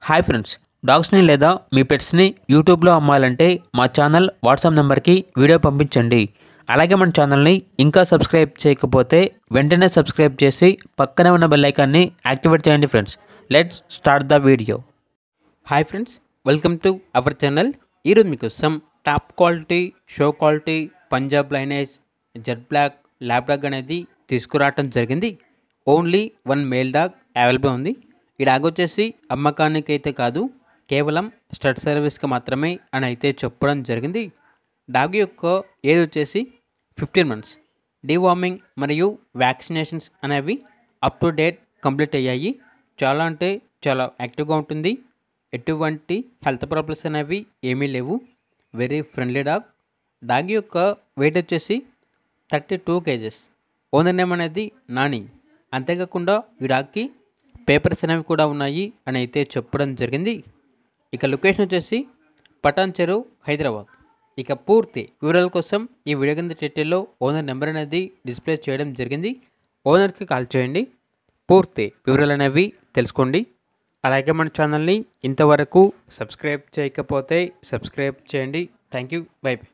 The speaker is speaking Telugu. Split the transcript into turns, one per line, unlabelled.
హాయ్ ఫ్రెండ్స్, డాగ్స్ని లేదా మీ పెట్స్ని యూట్యూబ్లో అమ్మాలంటే మా ఛానల్ వాట్సాప్ నెంబర్కి వీడియో పంపించండి. అలాగే మన ఛానల్ని ఇంకా సబ్స్క్రైబ్ చేయకపోతే వెంటనే సబ్స్క్రైబ్ చేసి పక్కనే ఉన్న బెల్ ఐకాన్ని యాక్టివేట్ చేయండి friends. Let's start the video. Hi friends, welcome to our channel. ఈరోజు మీకోసం top quality, show quality Punjab lineage Z black lab dog అనేది తీసుకురావటం జరిగింది. Only one male dog available ఉంది. ఈ డాగ్ వచ్చేసి అమ్మకానికి అయితే కాదు, కేవలం స్టడ్ సర్వీస్కి మాత్రమే అని అయితే చెప్పడం జరిగింది. డాగ్ యొక్క ఏజ్ వచ్చేసి 15 months. డీవార్మింగ్ మరియు వ్యాక్సినేషన్స్ అనేవి అప్ టు డేట్ కంప్లీట్ అయ్యాయి. చాలా అంటే చాలా యాక్టివ్గా ఉంటుంది. ఎటువంటి హెల్త్ ప్రాబ్లమ్స్ అనేవి ఏమీ లేవు. Very friendly dog. డాగ్ యొక్క వెయిట్ వచ్చేసి 32 kgs. ఓనర్ నేమ్ అనేది నాని. అంతేకాకుండా ఈ డాగ్కి పేపర్స్ అనేవి కూడా ఉన్నాయి అని అయితే చెప్పడం జరిగింది. ఇక లొకేషన్ వచ్చేసి పటాన్ చెరువు, హైదరాబాద్. ఇక పూర్తి వివరాల కోసం ఈ వీడియో కింద టైటిల్లో ఓనర్ నెంబర్ అనేది డిస్ప్లే చేయడం జరిగింది. ఓనర్కి కాల్ చేయండి, పూర్తి వివరాలు అనేవి తెలుసుకోండి. అలాగే మన ఛానల్ని ఇంతవరకు సబ్స్క్రైబ్ చేయకపోతే సబ్స్క్రైబ్ చేయండి. Thank you. By by.